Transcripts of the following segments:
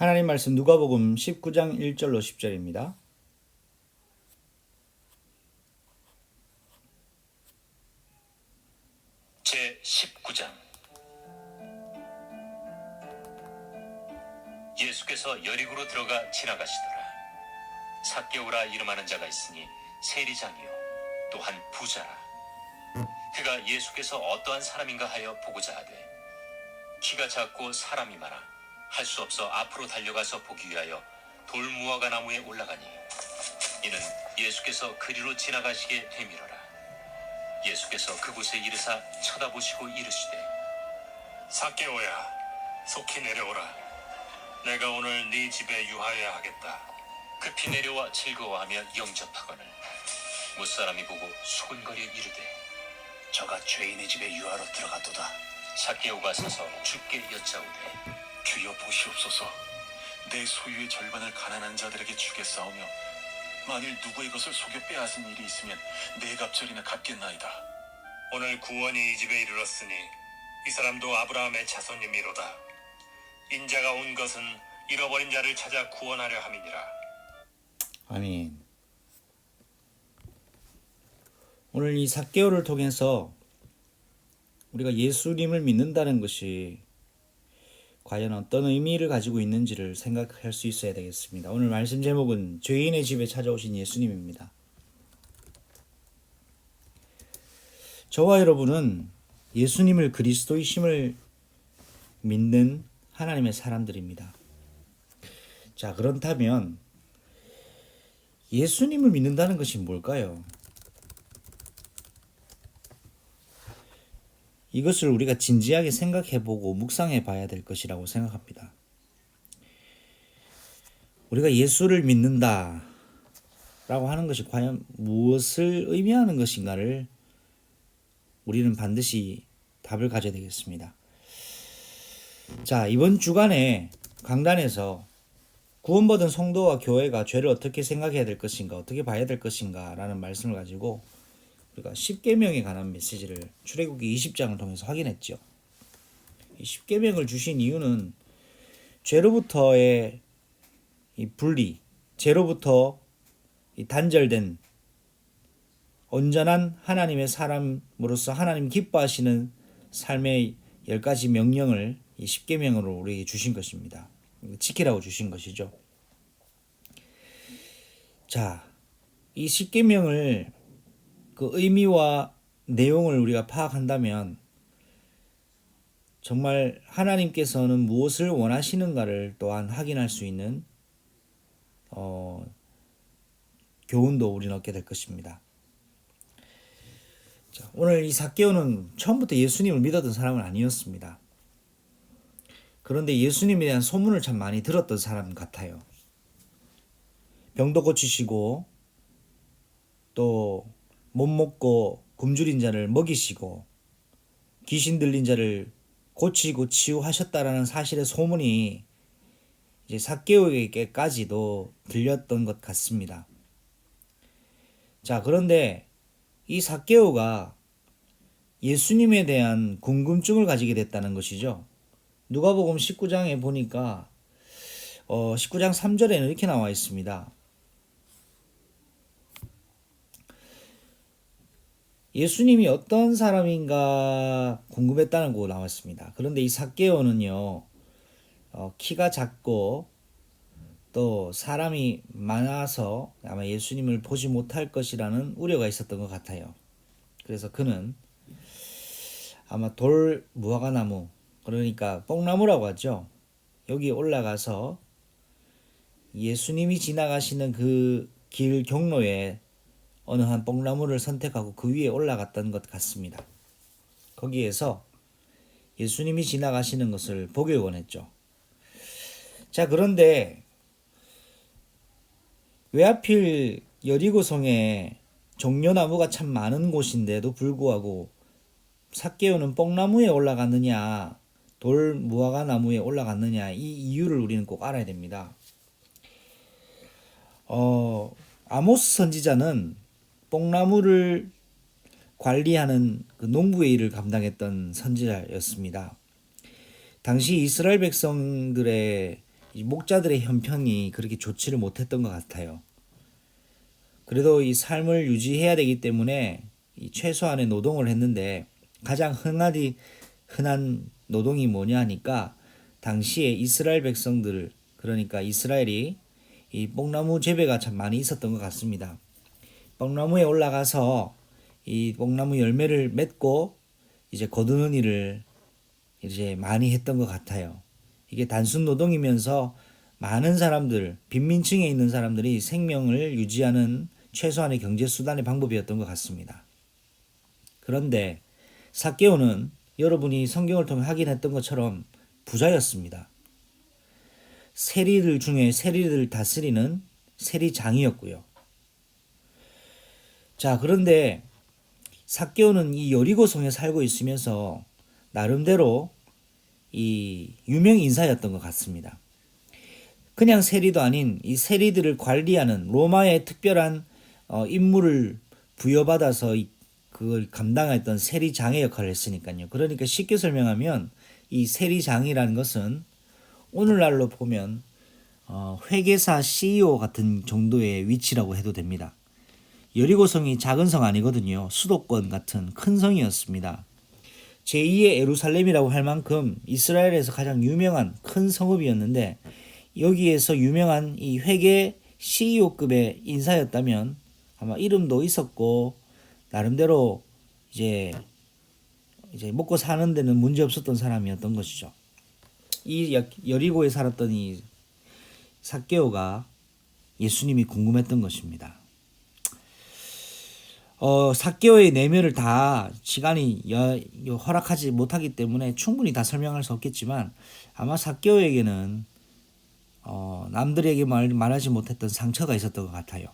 하나님 말씀 누가복음 19장 1절로 10절입니다. 제 19장. 예수께서 여리고로 들어가 지나가시더라. 삭개오라 이름하는 자가 있으니 세리장이요 또한 부자라. 그가 예수께서 어떠한 사람인가 하여 보고자 하되 키가 작고 사람이 많아 할 수 없어 앞으로 달려가서 보기 위하여 돌무화과 나무에 올라가니 이는 예수께서 그리로 지나가시게 되밀어라. 예수께서 그곳에 이르사 쳐다보시고 이르시되 삭개오야 속히 내려오라. 내가 오늘 네 집에 유하여야 하겠다. 급히 내려와 즐거워하며 영접하거늘 무사람이 보고 수군거려 이르되 저가 죄인의 집에 유하러 들어가도다. 삭개오가 서서 주께 여짜오되 주여 보시옵소서. 내 소유의 절반을 가난한 자들에게 주겠사오며 만일 누구의 것을 속여 빼앗은 일이 있으면 네 갑절이나 갚겠나이다. 오늘 구원이 이 집에 이르렀으니 이 사람도 아브라함의 자손이미로다. 인자가 온 것은 잃어버린 자를 찾아 구원하려 함이니라. 아멘. 오늘 이 삭개오를 통해서 우리가 예수님을 믿는다는 것이 과연 어떤 의미를 가지고 있는지를 생각할 수 있어야 되겠습니다. 오늘 말씀 제목은 죄인의 집에 찾아오신 예수님입니다. 저와 여러분은 예수님을 그리스도이심을 믿는 하나님의 사람들입니다. 자, 그렇다면 예수님을 믿는다는 것이 뭘까요? 이것을 우리가 진지하게 생각해보고 묵상해 봐야 될 것이라고 생각합니다. 우리가 예수를 믿는다 라고 하는 것이 과연 무엇을 의미하는 것인가를 우리는 반드시 답을 가져야 되겠습니다. 자, 이번 주간에 강단에서 구원받은 성도와 교회가 죄를 어떻게 생각해야 될 것인가, 어떻게 봐야 될 것인가 라는 말씀을 가지고 우리가 십계명에 관한 메시지를 출애굽기 20장을 통해서 확인했죠. 이 십계명을 주신 이유는 죄로부터의 이 분리, 죄로부터 이 단절된 온전한 하나님의 사람으로서 하나님 기뻐하시는 삶의 10가지 명령을 이 십계명으로 우리에게 주신 것입니다. 지키라고 주신 것이죠. 자, 이 십계명을 그 의미와 내용을 우리가 파악한다면 정말 하나님께서는 무엇을 원하시는가를 또한 확인할 수 있는 교훈도 우리는 얻게 될 것입니다. 자, 오늘 이 삭개오는 처음부터 예수님을 믿었던 사람은 아니었습니다. 그런데 예수님에 대한 소문을 참 많이 들었던 사람 같아요. 병도 고치시고 또 못 먹고 굶주린 자를 먹이시고 귀신 들린 자를 고치고 치유하셨다라는 사실의 소문이 이제 삭개오에게까지도 들렸던 것 같습니다. 자, 그런데 이 삭개오가 예수님에 대한 궁금증을 가지게 됐다는 것이죠. 누가복음 19장에 보니까 19장 3절에는 이렇게 나와 있습니다. 예수님이 어떤 사람인가 궁금했다는 거 나왔습니다. 그런데 이 삭개오는요, 키가 작고 또 사람이 많아서 아마 예수님을 보지 못할 것이라는 우려가 있었던 것 같아요. 그래서 그는 아마 돌 무화과 나무, 그러니까 뽕나무라고 하죠. 여기 올라가서 예수님이 지나가시는 그 길 경로에 어느 한 뽕나무를 선택하고 그 위에 올라갔던 것 같습니다. 거기에서 예수님이 지나가시는 것을 보길 원했죠. 자, 그런데 왜 하필 여리고성에 종려나무가 참 많은 곳인데도 불구하고 삭개오는 뽕나무에 올라갔느냐, 돌 무화과 나무에 올라갔느냐, 이 이유를 우리는 꼭 알아야 됩니다. 아모스 선지자는 뽕나무를 관리하는 그 농부의 일을 감당했던 선지자였습니다. 당시 이스라엘 백성들의 이 목자들의 형편이 그렇게 좋지를 못했던 것 같아요. 그래도 이 삶을 유지해야 되기 때문에 이 최소한의 노동을 했는데 가장 흔한 노동이 뭐냐 하니까 당시에 이스라엘 백성들 그러니까 이스라엘이 이 뽕나무 재배가 참 많이 있었던 것 같습니다. 뽕나무에 올라가서 이 뽕나무 열매를 맺고 이제 거두는 일을 이제 많이 했던 것 같아요. 이게 단순 노동이면서 많은 사람들, 빈민층에 있는 사람들이 생명을 유지하는 최소한의 경제 수단의 방법이었던 것 같습니다. 그런데 삭개오는 여러분이 성경을 통해 확인했던 것처럼 부자였습니다. 세리들 중에 세리들을 다스리는 세리장이었고요. 자, 그런데 삭개오는 이 여리고성에 살고 있으면서 나름대로 이 유명 인사였던 것 같습니다. 그냥 세리도 아닌 이 세리들을 관리하는 로마의 특별한 임무를 부여받아서 그걸 감당했던 세리장의 역할을 했으니까요. 그러니까 쉽게 설명하면 이 세리장이라는 것은 오늘날로 보면 회계사 CEO 같은 정도의 위치라고 해도 됩니다. 여리고성이 작은 성 아니거든요. 수도권 같은 큰 성이었습니다. 제2의 예루살렘이라고 할 만큼 이스라엘에서 가장 유명한 큰 성읍이었는데 여기에서 유명한 이 회계 CEO급의 인사였다면 아마 이름도 있었고 나름대로 이제 먹고 사는 데는 문제 없었던 사람이었던 것이죠. 이 여리고에 살았던 이 삭개오가 예수님이 궁금했던 것입니다. 삭개오의 내면을 다 시간이 허락하지 못하기 때문에 충분히 다 설명할 수 없겠지만 아마 삭개오에게는 남들에게 말하지 못했던 상처가 있었던 것 같아요.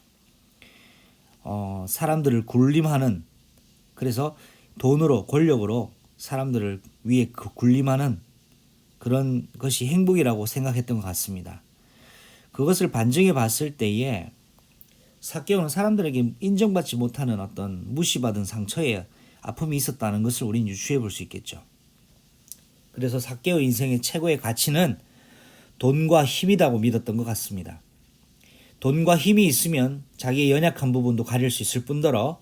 사람들을 굴림하는 그래서 돈으로 권력으로 사람들을 위해 굴림하는 그런 것이 행복이라고 생각했던 것 같습니다. 그것을 반증해 봤을 때에 삭개오는 사람들에게 인정받지 못하는 어떤 무시받은 상처에 아픔이 있었다는 것을 우리는 유추해 볼 수 있겠죠. 그래서 삭개오 인생의 최고의 가치는 돈과 힘이라고 믿었던 것 같습니다. 돈과 힘이 있으면 자기의 연약한 부분도 가릴 수 있을 뿐더러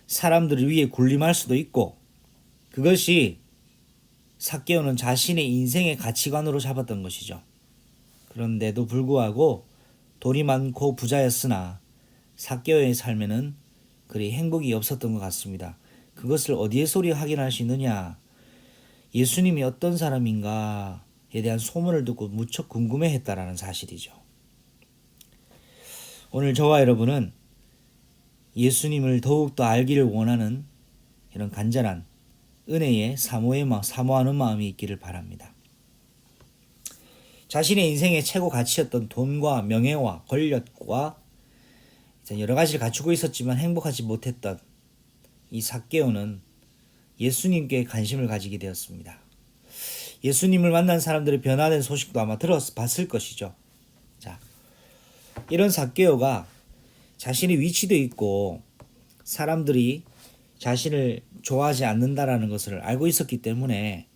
사람들을 위해 군림할 수도 있고 그것이 삭개오는 자신의 인생의 가치관으로 잡았던 것이죠. 그런데도 불구하고 돈이 많고 부자였으나 삭개오의 삶에는 그리 행복이 없었던 것 같습니다. 그것을 어디에서 우리가 확인할 수 있느냐? 예수님이 어떤 사람인가에 대한 소문을 듣고 무척 궁금해했다라는 사실이죠. 오늘 저와 여러분은 예수님을 더욱더 알기를 원하는 이런 간절한 은혜에 사모하는 마음이 있기를 바랍니다. 자신의 인생의 최고 가치였던 돈과 명예와 권력과 여러 가지를 갖추고 있었지만 행복하지 못했던 이 삭개오는 예수님께 관심을 가지게 되었습니다. 예수님을 만난 사람들의 변화된 소식도 아마 들어봤을 것이죠. 자, 이런 삭개오가 자신의 위치도 있고 사람들이 자신을 좋아하지 않는다라는 것을 알고 있었기 때문에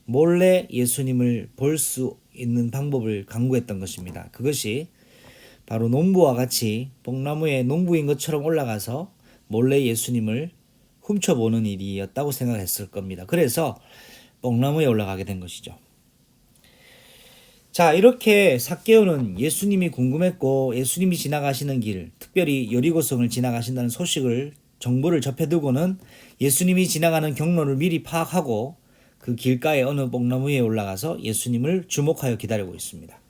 몰래 예수님을 볼 수 있는 방법을 강구했던 것입니다. 그것이 바로 농부와 같이 뽕나무에 농부인 것처럼 올라가서 몰래 예수님을 훔쳐보는 일이었다고 생각했을 겁니다. 그래서 뽕나무에 올라가게 된 것이죠. 자, 이렇게 삭개오는 예수님이 궁금했고 예수님이 지나가시는 길, 특별히 여리고성을 지나가신다는 정보를 접해두고는 예수님이 지나가는 경로를 미리 파악하고 그 길가의 어느 뽕나무에 올라가서 예수님을 주목하여 기다리고 있습니다.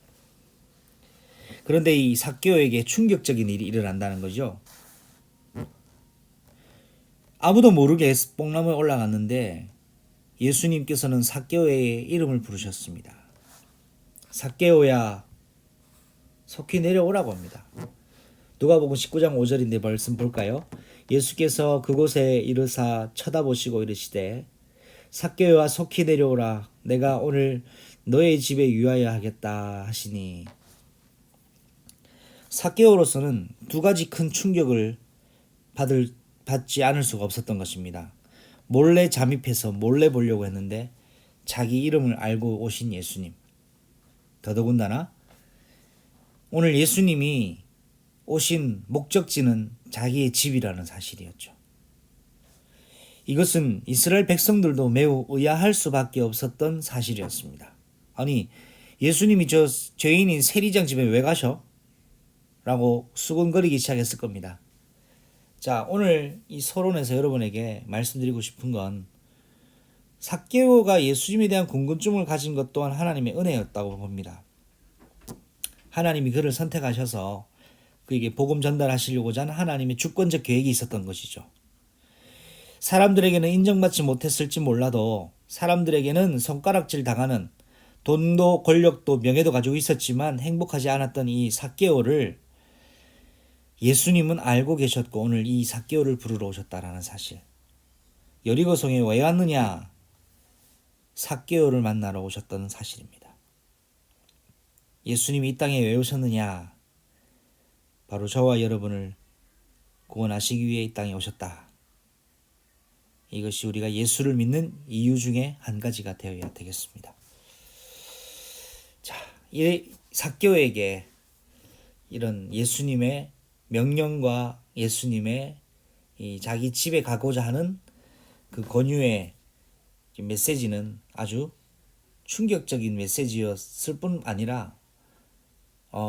그런데 이 삭개오에게 충격적인 일이 일어난다는 거죠. 아무도 모르게 뽕나무에 올라갔는데 예수님께서는 삭개오의 이름을 부르셨습니다. 삭개오야, 속히 내려오라고 합니다. 누가복음 19장 5절인데 말씀 볼까요? 예수께서 그곳에 이르사 쳐다보시고 이르시되 삭개오야 속히 내려오라 내가 오늘 너의 집에 유하여 하겠다 하시니 삭개오로서는 두 가지 큰 충격을 받지 않을 수가 없었던 것입니다. 몰래 잠입해서 몰래 보려고 했는데 자기 이름을 알고 오신 예수님. 더더군다나 오늘 예수님이 오신 목적지는 자기의 집이라는 사실이었죠. 이것은 이스라엘 백성들도 매우 의아할 수밖에 없었던 사실이었습니다. 아니, 예수님이 저 죄인인 세리장 집에 왜 가셔? 라고 수군거리기 시작했을 겁니다. 자, 오늘 이 서론에서 여러분에게 말씀드리고 싶은 건 삭개오가 예수님에 대한 궁금증을 가진 것 또한 하나님의 은혜였다고 봅니다. 하나님이 그를 선택하셔서 그에게 복음 전달하시려고자 하는 하나님의 주권적 계획이 있었던 것이죠. 사람들에게는 인정받지 못했을지 몰라도 사람들에게는 손가락질 당하는 돈도 권력도 명예도 가지고 있었지만 행복하지 않았던 이 삭개오를 예수님은 알고 계셨고 오늘 이 삭개오를 부르러 오셨다라는 사실. 여리고성에 왜 왔느냐? 삭개오를 만나러 오셨다는 사실입니다. 예수님이 이 땅에 왜 오셨느냐? 바로 저와 여러분을 구원하시기 위해 이 땅에 오셨다. 이것이 우리가 예수를 믿는 이유 중에 한 가지가 되어야 되겠습니다. 자, 이 삭개오에게 이런 예수님의 명령과 예수님의 이 자기 집에 가고자 하는 그 권유의 메시지는 아주 충격적인 메시지였을 뿐 아니라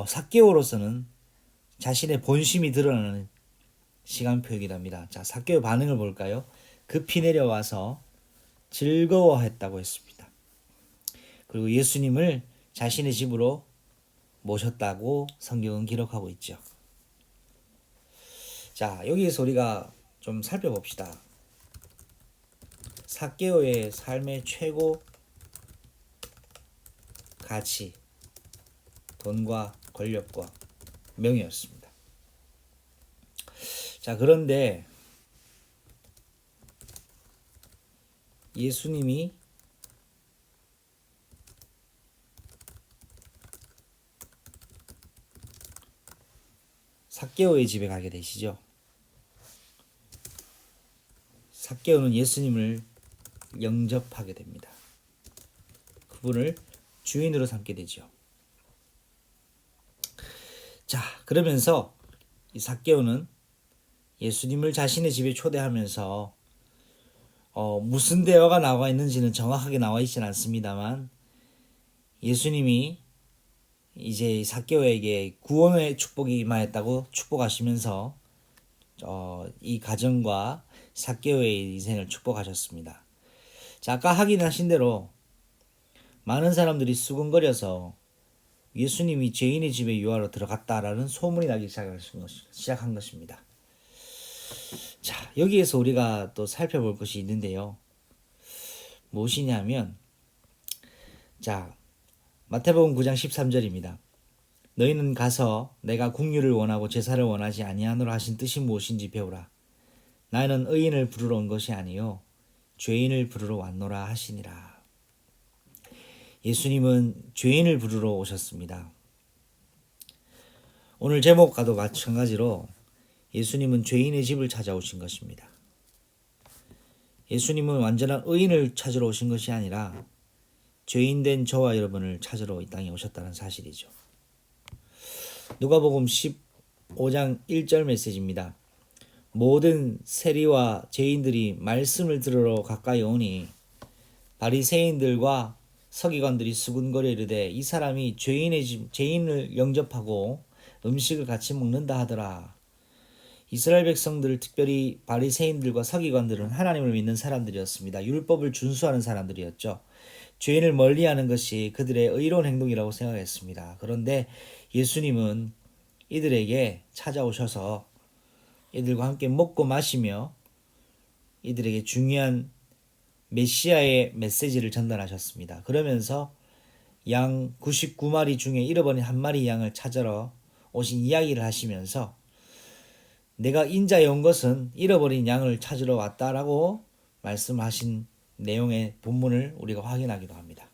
삭개오로서는 자신의 본심이 드러나는 시간표이기도 자, 삭개오 반응을 볼까요? 급히 내려와서 즐거워했다고 했습니다. 그리고 예수님을 자신의 집으로 모셨다고 성경은 기록하고 있죠. 자, 여기에서 우리가 좀 살펴봅시다. 삭개오의 삶의 최고 가치, 돈과 권력과 명예였습니다. 자, 그런데 예수님이 삭개오의 집에 가게 되시죠. 삭개오는 예수님을 영접하게 됩니다. 그분을 주인으로 삼게 되죠. 자, 그러면서 이 삭개오는 예수님을 자신의 집에 초대하면서 무슨 대화가 나와 있는지는 정확하게 나와 있지는 않습니다만 예수님이 이제 삭개오에게 구원의 축복이 임하였다고 축복하시면서 이 가정과 삭개오의 인생을 축복하셨습니다. 자, 아까 확인하신 대로 많은 사람들이 수군거려서 예수님이 죄인의 집에 유하러 들어갔다라는 소문이 나기 시작한 것입니다. 자, 여기에서 우리가 또 살펴볼 것이 있는데요. 무엇이냐면, 자, 마태복음 9장 13절입니다. 너희는 가서 내가 긍휼을 원하고 제사를 원하지 아니하노라 하신 뜻이 무엇인지 배우라. 나는 의인을 부르러 온 것이 아니요 죄인을 부르러 왔노라 하시니라. 예수님은 죄인을 부르러 오셨습니다. 오늘 제목과도 마찬가지로 예수님은 죄인의 집을 찾아오신 것입니다. 예수님은 완전한 의인을 찾으러 오신 것이 아니라 죄인된 저와 여러분을 찾으러 이 땅에 오셨다는 사실이죠. 누가복음 15장 1절 메시지입니다. 모든 세리와 죄인들이 말씀을 들으러 가까이 오니 바리새인들과 서기관들이 수군거려 이르되 이 사람이 죄인을 영접하고 음식을 같이 먹는다 하더라. 이스라엘 백성들, 특별히 바리새인들과 서기관들은 하나님을 믿는 사람들이었습니다. 율법을 준수하는 사람들이었죠. 죄인을 멀리하는 것이 그들의 의로운 행동이라고 생각했습니다. 그런데 예수님은 이들에게 찾아오셔서 이들과 함께 먹고 마시며 이들에게 중요한 메시아의 메시지를 전달하셨습니다. 그러면서 양 99마리 중에 잃어버린 한 마리 양을 찾으러 오신 이야기를 하시면서 내가 인자에 온 것은 잃어버린 양을 찾으러 왔다라고 말씀하신 내용의 본문을 우리가 확인하기도 합니다.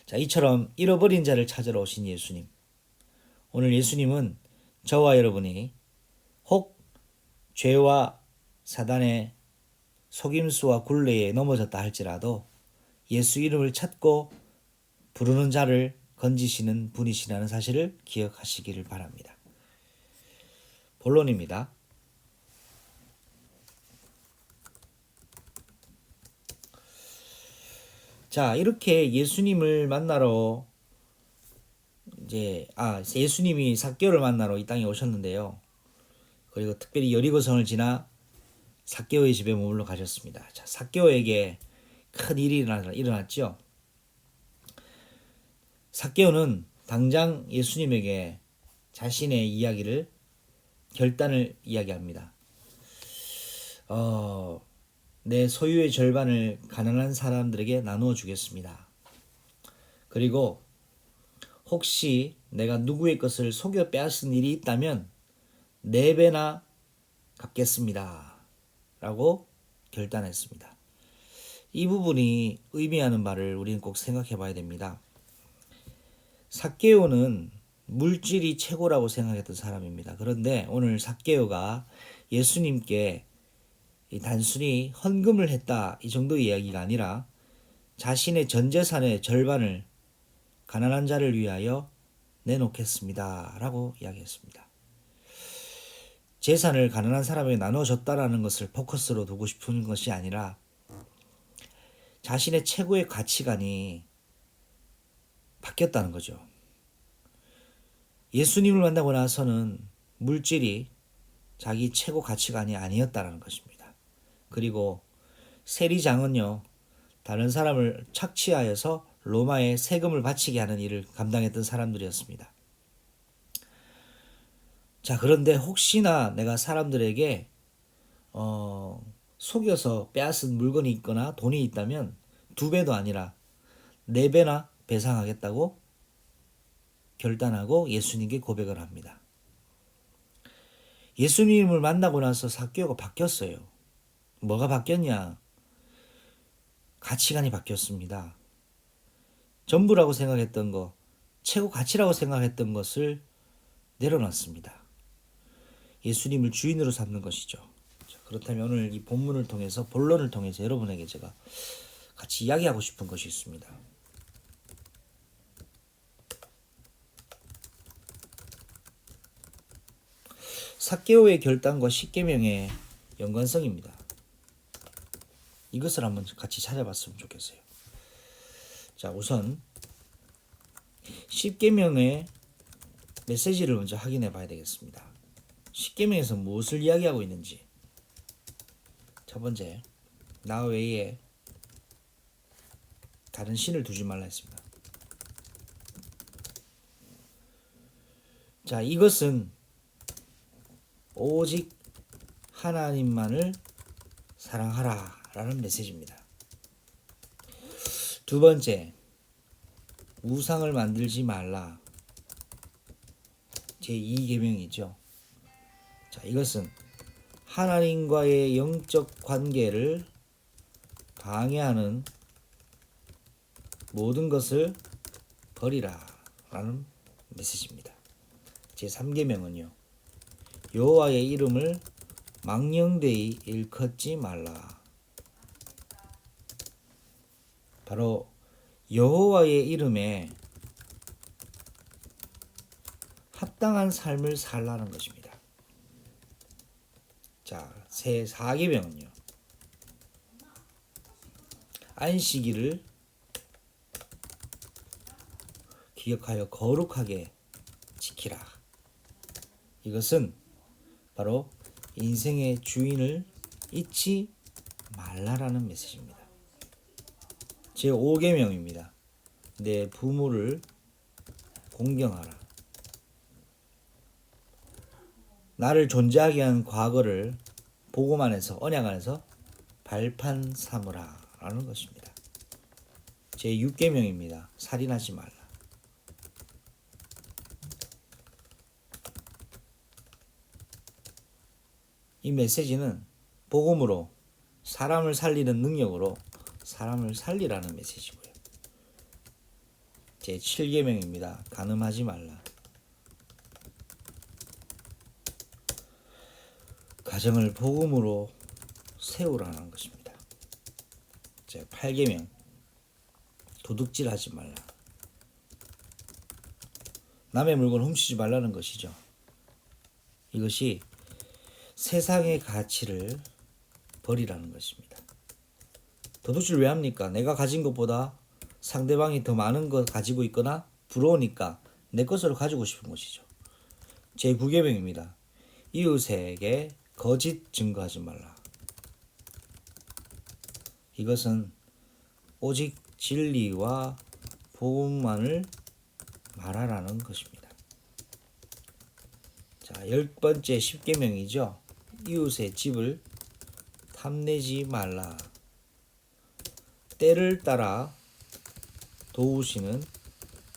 자, 이처럼 잃어버린 자를 찾으러 오신 예수님. 오늘 예수님은 저와 여러분이 혹 죄와 사단의 속임수와 굴레에 넘어졌다 할지라도 예수 이름을 찾고 부르는 자를 건지시는 분이시라는 사실을 기억하시기를 바랍니다. 본론입니다. 자, 이렇게 예수님을 만나러 예수님이 삭개오를 만나러 이 땅에 오셨는데요. 그리고 특별히 여리고성을 지나 삭개오의 집에 머물러 가셨습니다. 자, 삭개오에게 큰 일이 일어났죠. 삭개오는 당장 예수님에게 자신의 이야기를 결단을 이야기합니다. 내 소유의 절반을 가난한 사람들에게 나누어 주겠습니다. 그리고 혹시 내가 누구의 것을 속여 빼앗은 일이 있다면 4배나 갚겠습니다. 라고 결단했습니다. 이 부분이 의미하는 바를 우리는 꼭 생각해 봐야 됩니다. 삭개오는 물질이 최고라고 생각했던 사람입니다. 그런데 오늘 삭개오가 예수님께 단순히 헌금을 했다 이 정도의 이야기가 아니라 자신의 전 재산의 절반을 가난한 자를 위하여 내놓겠습니다 라고 이야기했습니다. 재산을 가난한 사람에게 나눠줬다라는 것을 포커스로 두고 싶은 것이 아니라 자신의 최고의 가치관이 바뀌었다는 거죠. 예수님을 만나고 나서는 물질이 자기 최고 가치관이 아니었다는 것입니다. 그리고 세리장은요, 다른 사람을 착취하여서 로마에 세금을 바치게 하는 일을 감당했던 사람들이었습니다. 자, 그런데 혹시나 내가 사람들에게 속여서 빼앗은 물건이 있거나 돈이 있다면 2배도 아니라 4배나 배상하겠다고 결단하고 예수님께 고백을 합니다. 예수님을 만나고 나서 삭개오가 바뀌었어요. 뭐가 바뀌었냐? 가치관이 바뀌었습니다. 전부라고 생각했던 것, 최고 가치라고 생각했던 것을 내려놨습니다. 예수님을 주인으로 삼는 것이죠. 자, 그렇다면 오늘 이 본문을 통해서, 본론을 통해서 여러분에게 제가 같이 이야기하고 싶은 것이 있습니다. 삭개오의 결단과 십계명의 연관성입니다. 이것을 한번 같이 찾아봤으면 좋겠어요. 자, 우선 십계명의 메시지를 먼저 확인해 봐야 되겠습니다. 십계명에서 무엇을 이야기하고 있는지. 첫 번째, 나 외에 다른 신을 두지 말라 했습니다. 자, 이것은 오직 하나님만을 사랑하라 라는 메시지입니다. 두 번째, 우상을 만들지 말라. 제2계명이죠. 자, 이것은 하나님과의 영적 관계를 방해하는 모든 것을 버리라 라는 메시지입니다. 제3계명은요. 여호와의 이름을 망령되이 일컫지 말라. 바로 여호와의 이름에 합당한 삶을 살라는 것입니다. 자, 제4계명은요. 안식일을 기억하여 거룩하게 지키라. 이것은 바로 인생의 주인을 잊지 말라라는 메시지입니다. 제5계명입니다. 내 부모를 공경하라. 나를 존재하게 한 과거를 복음 안에서, 언약 안에서 발판 삼으라 라는 것입니다. 제6계명입니다. 살인하지 말라. 이 메시지는 복음으로 사람을 살리는 능력으로 사람을 살리라는 메시지고요. 제7계명입니다. 간음하지 말라. 가정을 복음으로 세우라는 것입니다. 제8계명 도둑질하지 말라. 남의 물건을 훔치지 말라는 것이죠. 이것이 세상의 가치를 버리라는 것입니다. 도둑질 왜 합니까? 내가 가진 것보다 상대방이 더 많은 것 가지고 있거나 부러우니까 내 것으로 가지고 싶은 것이죠. 제9계명입니다. 이웃에게 거짓 증거하지 말라. 이것은 오직 진리와 복음만을 말하라는 것입니다. 자, 10번째 10계명이죠. 이웃의 집을 탐내지 말라. 때를 따라 도우시는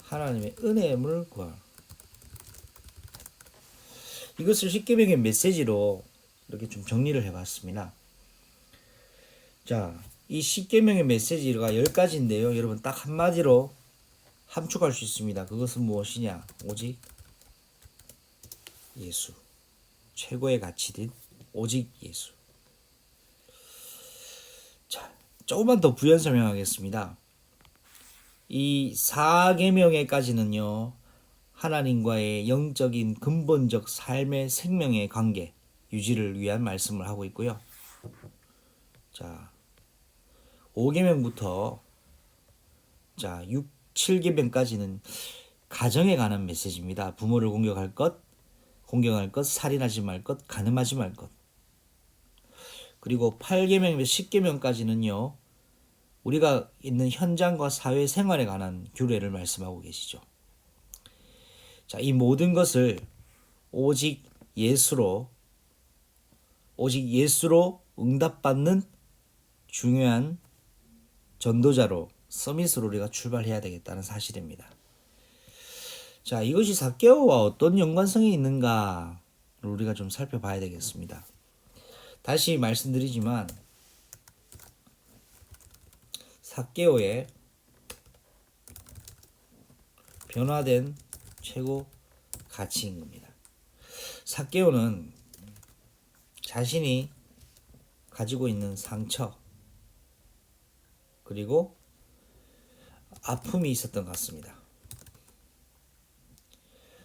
하나님의 은혜를 구하라. 이것을 10계명의 메시지로 이렇게 좀 정리를 해봤습니다. 자, 이 10계명의 메시지가 10가지인데요. 여러분 딱 한마디로 함축할 수 있습니다. 그것은 무엇이냐? 오직 예수. 최고의 가치인 오직 예수. 자, 조금만 더 부연 설명하겠습니다. 이 4계명에까지는요. 하나님과의 영적인 근본적 삶의 생명의 관계 유지를 위한 말씀을 하고 있고요. 자, 5계명부터 자, 6, 7계명까지는 가정에 관한 메시지입니다. 부모를 공경할 것, 살인하지 말 것, 간음하지 말 것. 그리고 8계명, 10계명까지는요. 우리가 있는 현장과 사회 생활에 관한 규례를 말씀하고 계시죠. 자, 이 모든 것을 오직 예수로 응답받는 중요한 전도자로 서밋으로 우리가 출발해야 되겠다는 사실입니다. 자, 이것이 삭개오와 어떤 연관성이 있는가를 우리가 좀 살펴봐야 되겠습니다. 다시 말씀드리지만 삭개오의 변화된 최고 가치인 겁니다. 삭개오는 자신이 가지고 있는 상처 그리고 아픔이 있었던 것 같습니다.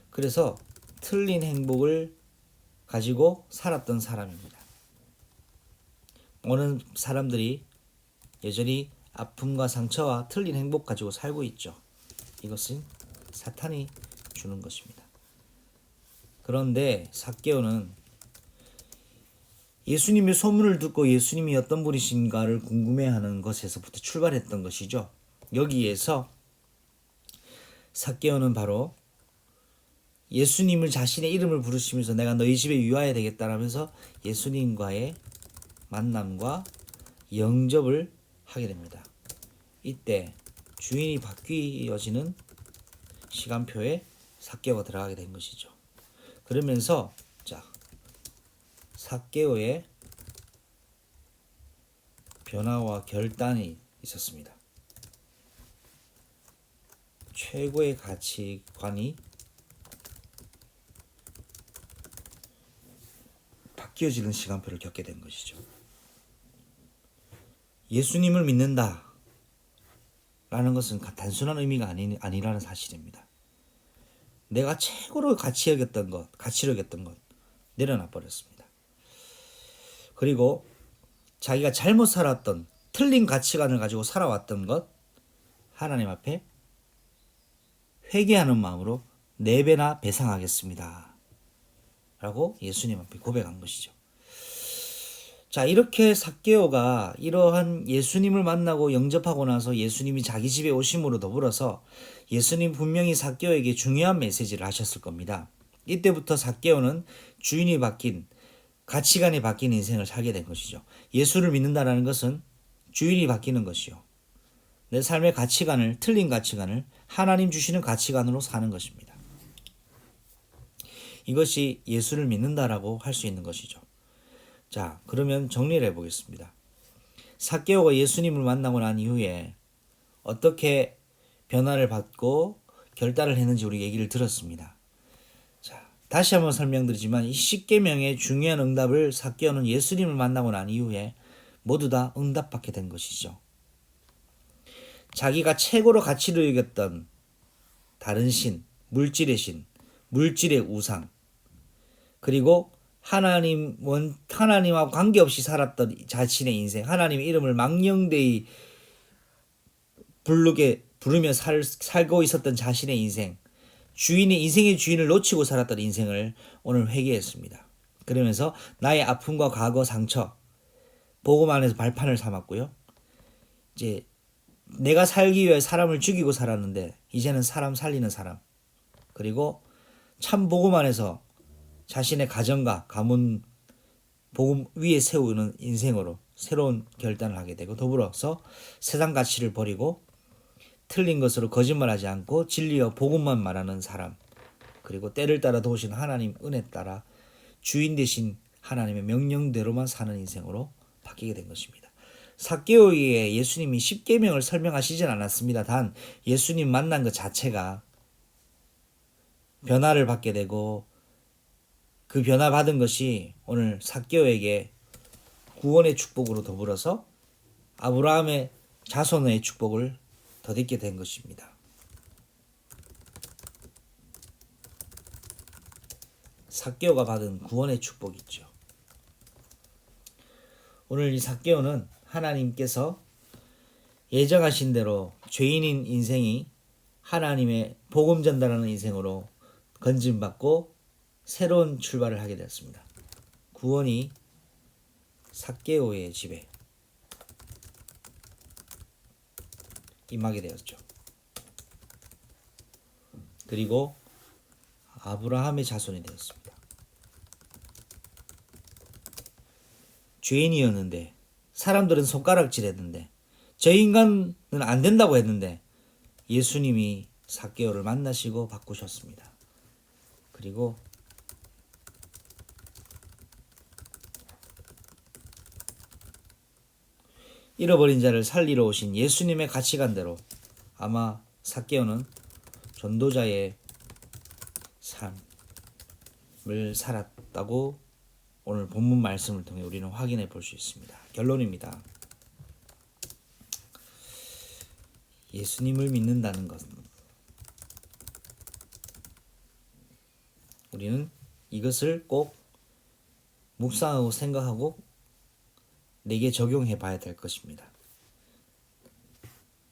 그래서 틀린 행복을 가지고 살았던 사람입니다. 오는 사람들이 여전히 아픔과 상처와 틀린 행복 가지고 살고 있죠. 이것은 사탄이 주는 것입니다. 그런데 삭개오는 예수님의 소문을 듣고 예수님이 어떤 분이신가를 궁금해하는 것에서부터 출발했던 것이죠. 여기에서 삭개오는 바로 예수님을 자신의 이름을 부르시면서 내가 너희 집에 유하여야 되겠다라면서 예수님과의 만남과 영접을 하게 됩니다. 이때 주인이 바뀌어지는 시간표에 삭개오가 들어가게 된 것이죠. 그러면서 자, 삭개오의 변화와 결단이 있었습니다. 최고의 가치관이 바뀌어지는 시간표를 겪게 된 것이죠. 예수님을 믿는다 라는 것은 단순한 의미가 아니라는 사실입니다. 내가 최고로 가치를 여겼던 것 내려놔 버렸습니다. 그리고 자기가 잘못 살았던 틀린 가치관을 가지고 살아왔던 것 하나님 앞에 회개하는 마음으로 4배나 배상하겠습니다 라고 예수님 앞에 고백한 것이죠. 자, 이렇게 삭개오가 이러한 예수님을 만나고 영접하고 나서 예수님이 자기 집에 오심으로 더불어서 예수님 분명히 삭개오에게 중요한 메시지를 하셨을 겁니다. 이때부터 삭개오는 주인이 바뀐 가치관이 바뀐 인생을 살게 된 것이죠. 예수를 믿는다는 것은 주인이 바뀌는 것이요. 내 삶의 가치관을 틀린 가치관을 하나님 주시는 가치관으로 사는 것입니다. 이것이 예수를 믿는다라고 할 수 있는 것이죠. 자, 그러면 정리를 해보겠습니다. 삭개오가 예수님을 만나고 난 이후에 어떻게 변화를 받고 결단을 했는지 우리 얘기를 들었습니다. 자, 다시 한번 설명드리지만 이 10계명의 중요한 응답을 삭개오는 예수님을 만나고 난 이후에 모두 다 응답받게 된 것이죠. 자기가 최고로 가치를 여겼던 다른 신, 물질의 신, 물질의 우상, 그리고 하나님하고 관계없이 살았던 자신의 인생, 하나님의 이름을 망령되이 부르며 살고 있었던 자신의 인생, 인생의 주인을 놓치고 살았던 인생을 오늘 회개했습니다. 그러면서 나의 아픔과 과거 상처, 복음 안에서 발판을 삼았고요. 이제 내가 살기 위해 사람을 죽이고 살았는데 이제는 사람 살리는 사람, 그리고 참 복음 안에서 자신의 가정과 가문 복음 위에 세우는 인생으로 새로운 결단을 하게 되고, 더불어서 세상 가치를 버리고 틀린 것으로 거짓말하지 않고 진리와 복음만 말하는 사람, 그리고 때를 따라 도우신 하나님 은혜 따라 주인 되신 하나님의 명령대로만 사는 인생으로 바뀌게 된 것입니다. 삭개오에게 예수님이 십계명을 설명하시진 않았습니다. 단 예수님 만난 것 자체가 변화를 받게 되고, 그 변화 받은 것이 오늘 삭개오에게 구원의 축복으로 더불어서 아브라함의 자손의 축복을 덧입게 된 것입니다. 삭개오가 받은 구원의 축복이 있죠. 오늘 이 삭개오는 하나님께서 예정하신 대로 죄인인 인생이 하나님의 복음 전달하는 인생으로 건짐받고 새로운 출발을 하게 되었습니다. 구원이 삭개오의 집에 임하게 되었죠. 그리고 아브라함의 자손이 되었습니다. 죄인이었는데, 사람들은 손가락질했는데, 저 인간은 안 된다고 했는데 예수님이 삭개오를 만나시고 바꾸셨습니다. 그리고 잃어버린 자를 살리러 오신 예수님의 가치관대로 아마 삭개오는 전도자의 삶을 살았다고 오늘 본문 말씀을 통해 우리는 확인해 볼 수 있습니다. 결론입니다. 예수님을 믿는다는 것, 우리는 이것을 꼭 묵상하고 생각하고 내게 적용해 봐야 될 것입니다.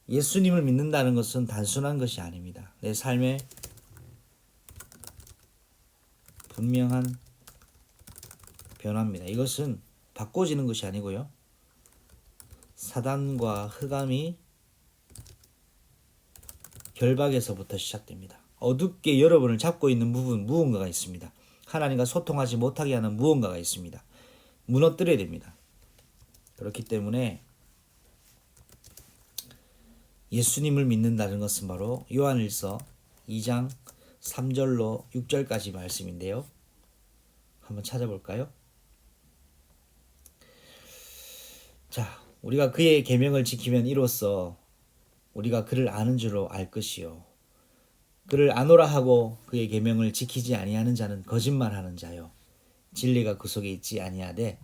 예수님을 믿는다는 것은 단순한 것이 아닙니다. 내 삶에 분명한 변화입니다. 이것은 바꿔지는 것이 아니고요. 사단과 흑암이 결박에서부터 시작됩니다. 어둡게 여러분을 잡고 있는 무언가가 있습니다. 하나님과 소통하지 못하게 하는 무언가가 있습니다. 무너뜨려야 됩니다. 그렇기 때문에 예수님을 믿는다는 것은 바로 요한일서 2장 3절로 6절까지 말씀인데요. 한번 찾아볼까요? 자, 우리가 그의 계명을 지키면 이로써 우리가 그를 아는 줄로 알 것이요, 그를 아노라 하고 그의 계명을 지키지 아니하는 자는 거짓말하는 자요, 진리가 그 속에 있지 아니하되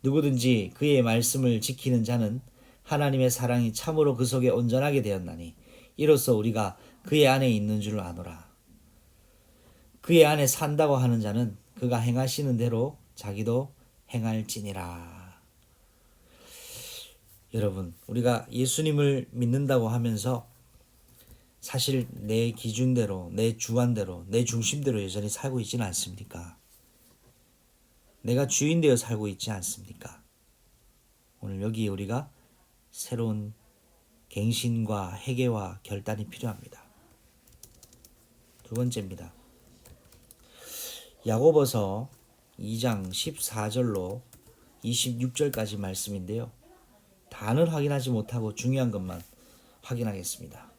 누구든지 그의 말씀을 지키는 자는 하나님의 사랑이 참으로 그 속에 온전하게 되었나니 이로써 우리가 그의 안에 있는 줄 아노라. 그의 안에 산다고 하는 자는 그가 행하시는 대로 자기도 행할지니라. 여러분, 우리가 예수님을 믿는다고 하면서 사실 내 기준대로, 내 주관대로, 내 중심대로 여전히 살고 있지는 않습니까? 내가 주인 되어 살고 있지 않습니까? 오늘 여기에 우리가 새로운 갱신과 회개와 결단이 필요합니다. 두 번째입니다. 야고보서 2장 14절로 26절까지 말씀인데요. 다는 확인하지 못하고 중요한 것만 확인하겠습니다.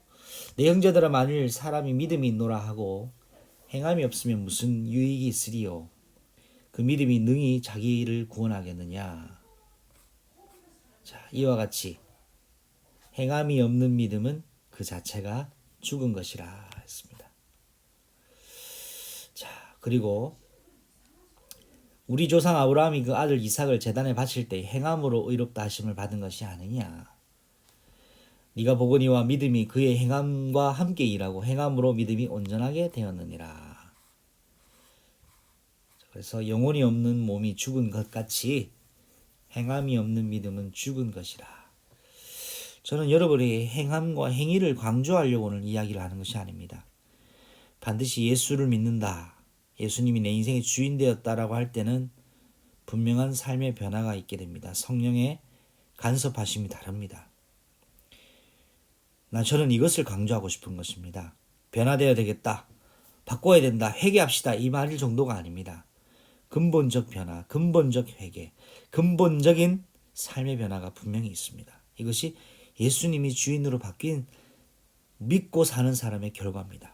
내 형제들아, 만일 사람이 믿음이 있노라 하고 행함이 없으면 무슨 유익이 있으리요? 그 믿음이 능히 자기를 구원하겠느냐? 자, 이와 같이 행함이 없는 믿음은 그 자체가 죽은 것이라 했습니다. 자, 그리고 우리 조상 아브라함이 그 아들 이삭을 제단에 바칠 때 행함으로 의롭다 하심을 받은 것이 아니냐? 네가 보거니와 믿음이 그의 행함과 함께 일하고 행함으로 믿음이 온전하게 되었느니라. 그래서 영혼이 없는 몸이 죽은 것 같이 행함이 없는 믿음은 죽은 것이라. 저는 여러분의 행함과 행위를 강조하려고 오늘 이야기를 하는 것이 아닙니다. 반드시 예수를 믿는다, 예수님이 내 인생의 주인 되었다라고 할 때는 분명한 삶의 변화가 있게 됩니다. 성령의 간섭하심이 다릅니다. 저는 이것을 강조하고 싶은 것입니다. 변화되어야 되겠다, 바꿔야 된다, 회개합시다, 이 말 정도가 아닙니다. 근본적 변화, 근본적 회개, 근본적인 삶의 변화가 분명히 있습니다. 이것이 예수님이 주인으로 바뀐 믿고 사는 사람의 결과입니다.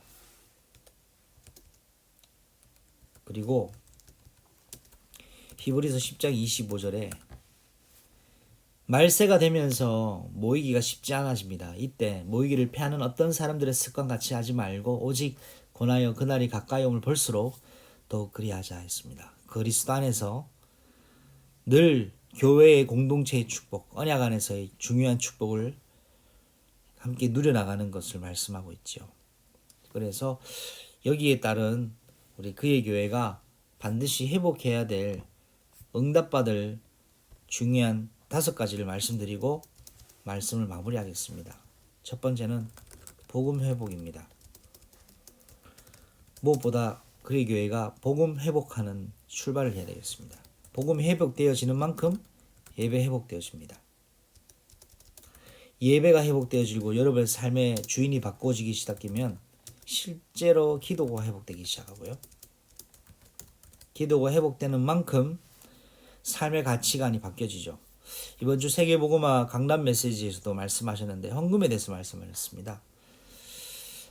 그리고 히브리서 10장 25절에 말세가 되면서 모이기가 쉽지 않아집니다. 이때 모이기를 피하는 어떤 사람들의 습관같이 하지 말고 오직 권하여 그날이 가까이 오면 볼수록 더욱 그리하자 했습니다. 그리스도 안에서 늘 교회의 공동체의 축복, 언약 안에서의 중요한 축복을 함께 누려나가는 것을 말씀하고 있죠. 그래서 여기에 따른 우리 그의 교회가 반드시 회복해야 될, 응답받을 중요한 5가지를 말씀드리고 말씀을 마무리하겠습니다. 첫 번째는 복음 회복입니다. 무엇보다 그의 교회가 복음 회복하는 출발을 해야 되겠습니다. 복음 회복되어지는 만큼 예배 회복되어집니다. 예배가 회복되어지고 여러분의 삶의 주인이 바꿔지기 시작하면 실제로 기도가 회복되기 시작하고요. 기도가 회복되는 만큼 삶의 가치관이 바뀌어지죠. 이번 주 세계복음화 강단 메시지에서도 말씀하셨는데 헌금에 대해서 말씀을 했습니다.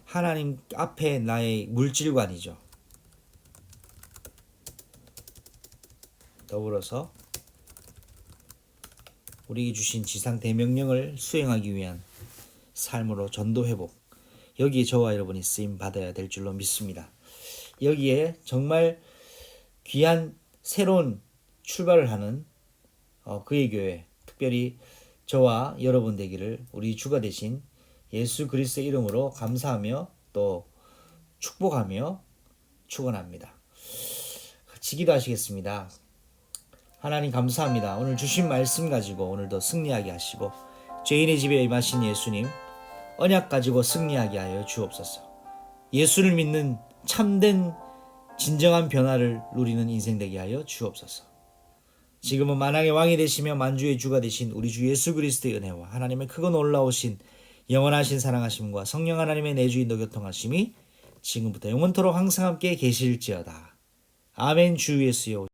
하나님 앞에 나의 물질관이죠. 더불어서 우리에게 주신 지상 대명령을 수행하기 위한 삶으로 전도 회복, 여기에 저와 여러분이 쓰임 받아야 될 줄로 믿습니다. 여기에 정말 귀한 새로운 출발을 하는 그의 교회, 특별히 저와 여러분 되기를 우리 주가 되신 예수 그리스도의 이름으로 감사하며 또 축복하며 축원합니다. 같이 기도하시겠습니다. 하나님 감사합니다. 오늘 주신 말씀 가지고 오늘도 승리하게 하시고 죄인의 집에 임하신 예수님 언약 가지고 승리하게 하여 주옵소서. 예수를 믿는 참된 진정한 변화를 누리는 인생 되게 하여 주옵소서. 지금은 만왕의 왕이 되시며 만주의 주가 되신 우리 주 예수 그리스도의 은혜와 하나님의 크고 놀라우신 영원하신 사랑하심과 성령 하나님의 내주인도 교통하심이 지금부터 영원토록 항상 함께 계실지어다. 아멘. 주 예수여.